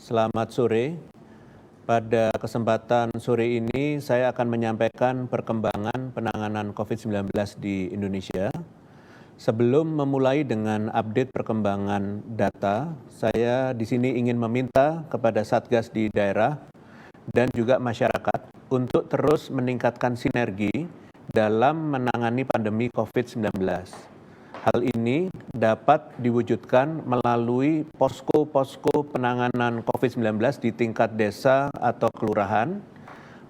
Selamat sore. Pada kesempatan sore ini saya akan menyampaikan perkembangan penanganan COVID-19 di Indonesia. Sebelum memulai dengan update perkembangan data, saya di sini ingin meminta kepada Satgas di daerah dan juga masyarakat untuk terus meningkatkan sinergi dalam menangani pandemi COVID-19. Hal ini dapat diwujudkan melalui posko-posko penanganan COVID-19 di tingkat desa atau kelurahan.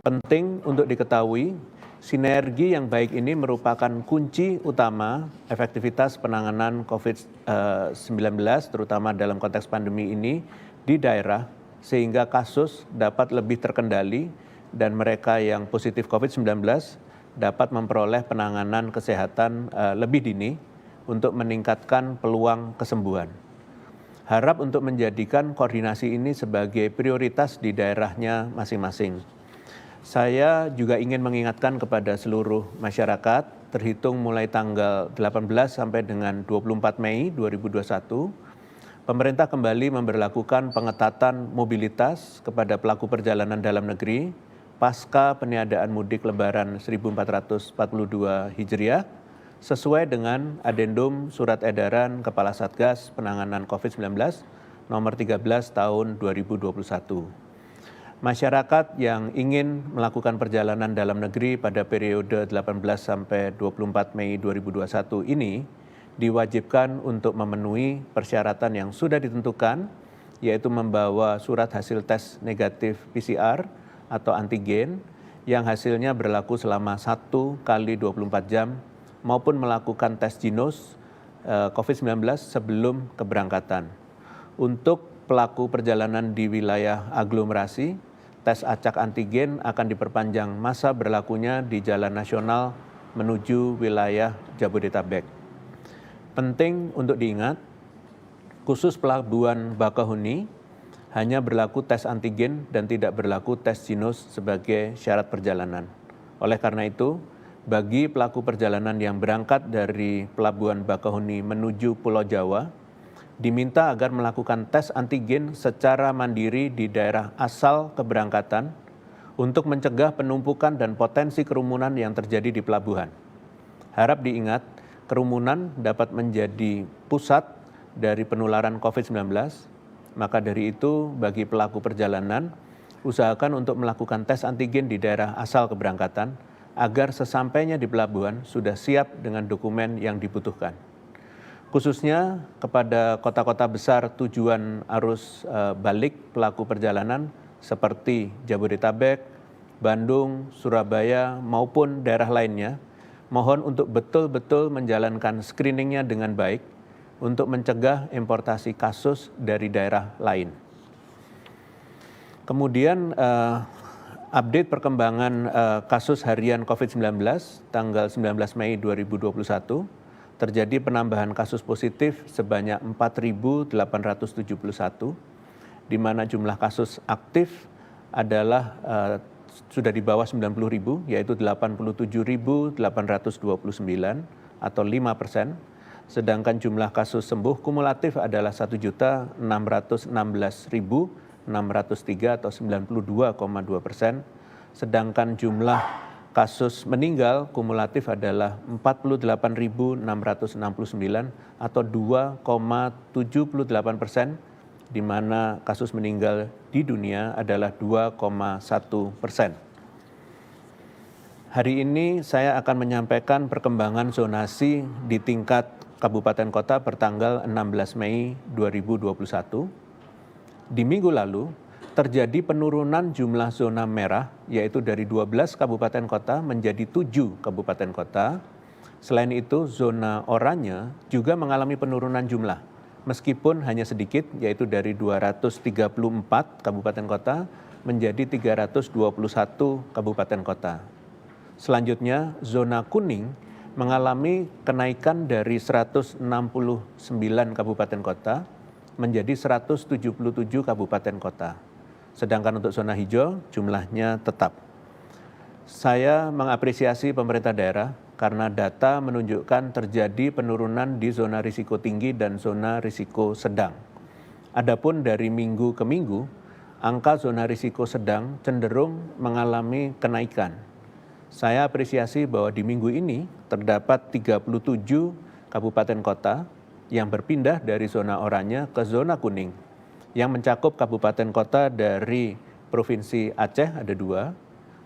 Penting untuk diketahui, sinergi yang baik ini merupakan kunci utama efektivitas penanganan COVID-19, terutama dalam konteks pandemi ini di daerah, sehingga kasus dapat lebih terkendali dan mereka yang positif COVID-19 dapat memperoleh penanganan kesehatan lebih dini untuk meningkatkan peluang kesembuhan. Harap untuk menjadikan koordinasi ini sebagai prioritas di daerahnya masing-masing. Saya juga ingin mengingatkan kepada seluruh masyarakat, terhitung mulai tanggal 18 sampai dengan 24 Mei 2021, pemerintah kembali memberlakukan pengetatan mobilitas kepada pelaku perjalanan dalam negeri pasca peniadaan mudik Lebaran 1442 Hijriah, sesuai dengan Adendum Surat Edaran Kepala Satgas Penanganan COVID-19 nomor 13 tahun 2021. Masyarakat yang ingin melakukan perjalanan dalam negeri pada periode 18 sampai 24 Mei 2021 ini diwajibkan untuk memenuhi persyaratan yang sudah ditentukan, yaitu membawa surat hasil tes negatif PCR atau antigen yang hasilnya berlaku selama 1 kali 24 jam maupun melakukan tes ginos COVID-19 sebelum keberangkatan. Untuk pelaku perjalanan di wilayah aglomerasi, tes acak antigen akan diperpanjang masa berlakunya di jalan nasional menuju wilayah Jabodetabek. Penting untuk diingat, khusus pelabuhan Bakahuni hanya berlaku tes antigen dan tidak berlaku tes ginos sebagai syarat perjalanan. Oleh karena itu, bagi pelaku perjalanan yang berangkat dari Pelabuhan Bakahuni menuju Pulau Jawa, diminta agar melakukan tes antigen secara mandiri di daerah asal keberangkatan untuk mencegah penumpukan dan potensi kerumunan yang terjadi di pelabuhan. Harap diingat, kerumunan dapat menjadi pusat dari penularan COVID-19, maka dari itu bagi pelaku perjalanan, usahakan untuk melakukan tes antigen di daerah asal keberangkatan, agar sesampainya di pelabuhan sudah siap dengan dokumen yang dibutuhkan. Khususnya kepada kota-kota besar tujuan arus balik pelaku perjalanan seperti Jabodetabek, Bandung, Surabaya maupun daerah lainnya, mohon untuk betul-betul menjalankan screeningnya dengan baik untuk mencegah importasi kasus dari daerah lain. Kemudian update perkembangan kasus harian COVID-19 tanggal 19 Mei 2021, terjadi penambahan kasus positif sebanyak 4.871, di mana jumlah kasus aktif adalah sudah di bawah 90.000, yaitu 87.829 atau 5%, sedangkan jumlah kasus sembuh kumulatif adalah 1.616.603 atau 92,2%, sedangkan jumlah kasus meninggal kumulatif adalah 48.669 atau 2,78%, di mana kasus meninggal di dunia adalah 2,1%. Hari ini saya akan menyampaikan perkembangan zonasi di tingkat kabupaten kota pertanggal 16 Mei 2021. Di minggu lalu, terjadi penurunan jumlah zona merah, yaitu dari 12 kabupaten kota menjadi 7 kabupaten kota. Selain itu, zona oranye juga mengalami penurunan jumlah, meskipun hanya sedikit, yaitu dari 234 kabupaten kota menjadi 321 kabupaten kota. Selanjutnya, zona kuning mengalami kenaikan dari 169 kabupaten kota menjadi 177 kabupaten kota. Sedangkan untuk zona hijau jumlahnya tetap. Saya mengapresiasi pemerintah daerah karena data menunjukkan terjadi penurunan di zona risiko tinggi dan zona risiko sedang. Adapun dari minggu ke minggu, angka zona risiko sedang cenderung mengalami kenaikan. Saya apresiasi bahwa di minggu ini terdapat 37 kabupaten kota yang berpindah dari zona oranye ke zona kuning, yang mencakup kabupaten kota dari Provinsi Aceh ada 2,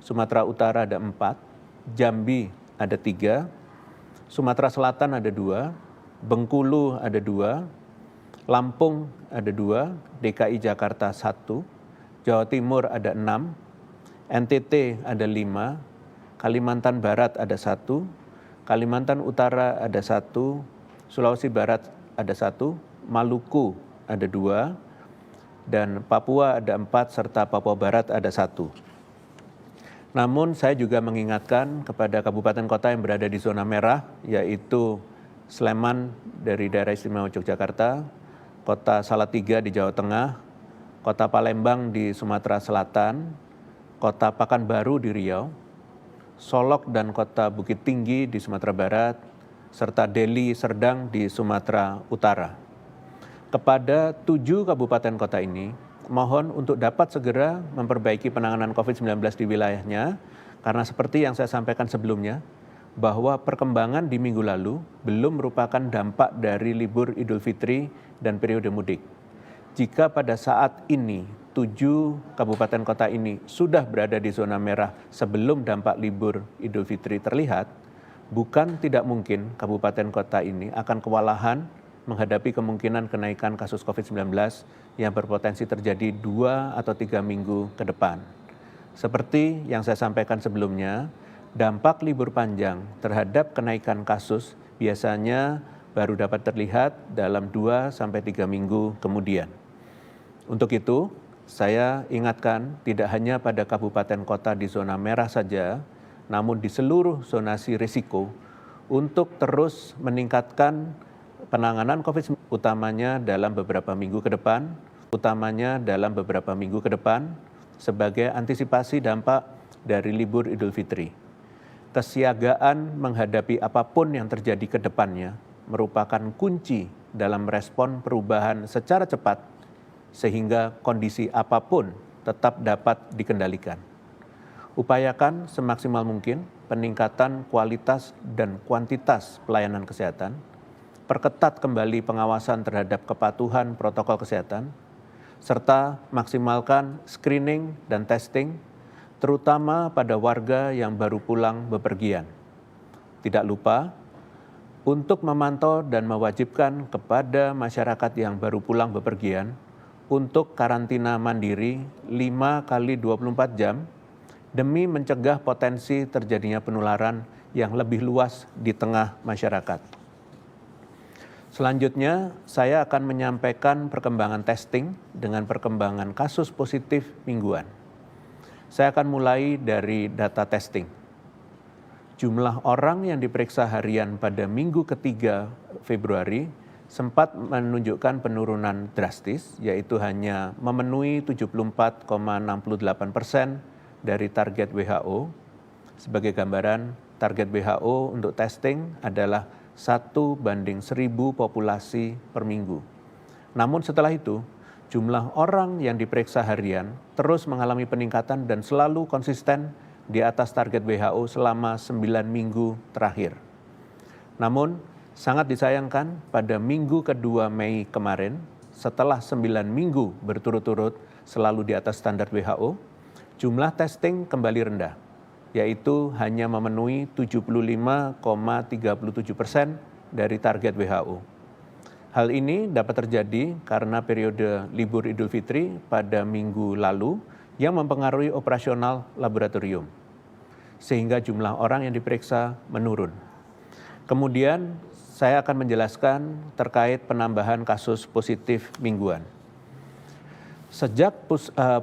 Sumatera Utara ada 4, Jambi ada 3, Sumatera Selatan ada 2, Bengkulu ada 2, Lampung ada 2, DKI Jakarta 1, Jawa Timur ada 6, NTT ada 5, Kalimantan Barat ada 1, Kalimantan Utara ada 1, Sulawesi Barat ada 1, Maluku ada 2, dan Papua ada 4, serta Papua Barat ada 1. Namun saya juga mengingatkan kepada kabupaten kota yang berada di zona merah, yaitu Sleman dari Daerah Istimewa Yogyakarta, Kota Salatiga di Jawa Tengah, Kota Palembang di Sumatera Selatan, Kota Pekanbaru di Riau, Solok dan Kota Bukit Tinggi di Sumatera Barat, serta Deli Serdang di Sumatera Utara. Kepada 7 kabupaten kota ini, mohon untuk dapat segera memperbaiki penanganan COVID-19 di wilayahnya, karena seperti yang saya sampaikan sebelumnya, bahwa perkembangan di minggu lalu belum merupakan dampak dari libur Idul Fitri dan periode mudik. Jika pada saat ini 7 kabupaten kota ini sudah berada di zona merah sebelum dampak libur Idul Fitri terlihat, bukan tidak mungkin kabupaten kota ini akan kewalahan menghadapi kemungkinan kenaikan kasus COVID-19 yang berpotensi terjadi 2 atau 3 minggu ke depan. Seperti yang saya sampaikan sebelumnya, dampak libur panjang terhadap kenaikan kasus biasanya baru dapat terlihat dalam 2 sampai 3 minggu kemudian. Untuk itu, saya ingatkan tidak hanya pada kabupaten kota di zona merah saja, namun di seluruh zonasi risiko untuk terus meningkatkan penanganan COVID-19, utamanya dalam beberapa minggu ke depan, sebagai antisipasi dampak dari libur Idul Fitri. Kesiagaan menghadapi apapun yang terjadi ke depannya merupakan kunci dalam respon perubahan secara cepat, sehingga kondisi apapun tetap dapat dikendalikan. Upayakan semaksimal mungkin peningkatan kualitas dan kuantitas pelayanan kesehatan, perketat kembali pengawasan terhadap kepatuhan protokol kesehatan, serta maksimalkan screening dan testing, terutama pada warga yang baru pulang bepergian. Tidak lupa untuk memantau dan mewajibkan kepada masyarakat yang baru pulang bepergian untuk karantina mandiri 5 kali 24 jam demi mencegah potensi terjadinya penularan yang lebih luas di tengah masyarakat. Selanjutnya, saya akan menyampaikan perkembangan testing dengan perkembangan kasus positif mingguan. Saya akan mulai dari data testing. Jumlah orang yang diperiksa harian pada minggu ketiga Februari sempat menunjukkan penurunan drastis, yaitu hanya memenuhi 74,68% dari target WHO. Sebagai gambaran, target WHO untuk testing adalah 1:1000 populasi per minggu. Namun setelah itu, jumlah orang yang diperiksa harian terus mengalami peningkatan dan selalu konsisten di atas target WHO selama 9 minggu terakhir. Namun, sangat disayangkan pada minggu kedua Mei kemarin, setelah 9 minggu berturut-turut selalu di atas standar WHO, jumlah testing kembali rendah, yaitu hanya memenuhi 75,37% dari target WHO. Hal ini dapat terjadi karena periode libur Idul Fitri pada minggu lalu yang mempengaruhi operasional laboratorium, sehingga jumlah orang yang diperiksa menurun. Kemudian, saya akan menjelaskan terkait penambahan kasus positif mingguan. Sejak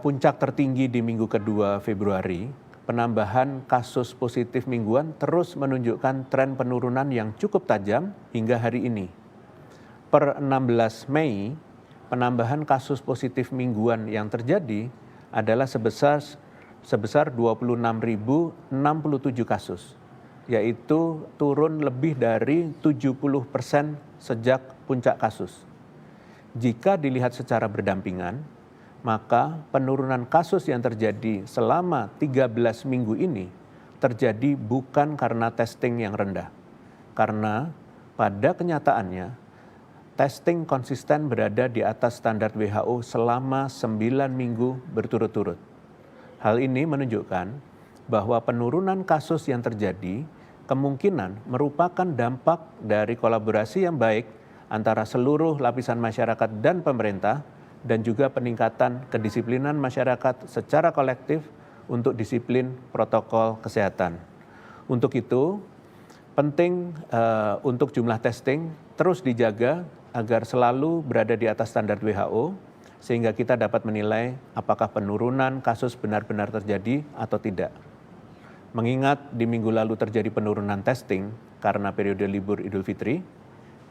puncak tertinggi di minggu kedua Februari, penambahan kasus positif mingguan terus menunjukkan tren penurunan yang cukup tajam hingga hari ini. Per 16 Mei, penambahan kasus positif mingguan yang terjadi adalah sebesar 26.067 kasus, yaitu turun lebih dari 70% sejak puncak kasus. Jika dilihat secara berdampingan, maka penurunan kasus yang terjadi selama 13 minggu ini terjadi bukan karena testing yang rendah. Karena pada kenyataannya, testing konsisten berada di atas standar WHO selama 9 minggu berturut-turut. Hal ini menunjukkan bahwa penurunan kasus yang terjadi kemungkinan merupakan dampak dari kolaborasi yang baik antara seluruh lapisan masyarakat dan pemerintah, dan juga peningkatan kedisiplinan masyarakat secara kolektif untuk disiplin protokol kesehatan. Untuk itu, penting untuk jumlah testing terus dijaga agar selalu berada di atas standar WHO, sehingga kita dapat menilai apakah penurunan kasus benar-benar terjadi atau tidak. Mengingat di minggu lalu terjadi penurunan testing karena periode libur Idul Fitri,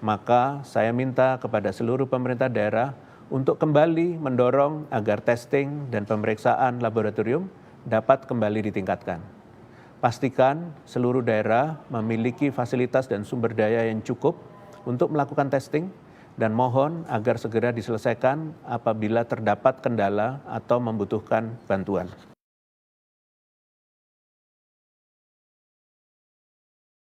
maka saya minta kepada seluruh pemerintah daerah untuk kembali mendorong agar testing dan pemeriksaan laboratorium dapat kembali ditingkatkan. Pastikan seluruh daerah memiliki fasilitas dan sumber daya yang cukup untuk melakukan testing, dan mohon agar segera diselesaikan apabila terdapat kendala atau membutuhkan bantuan.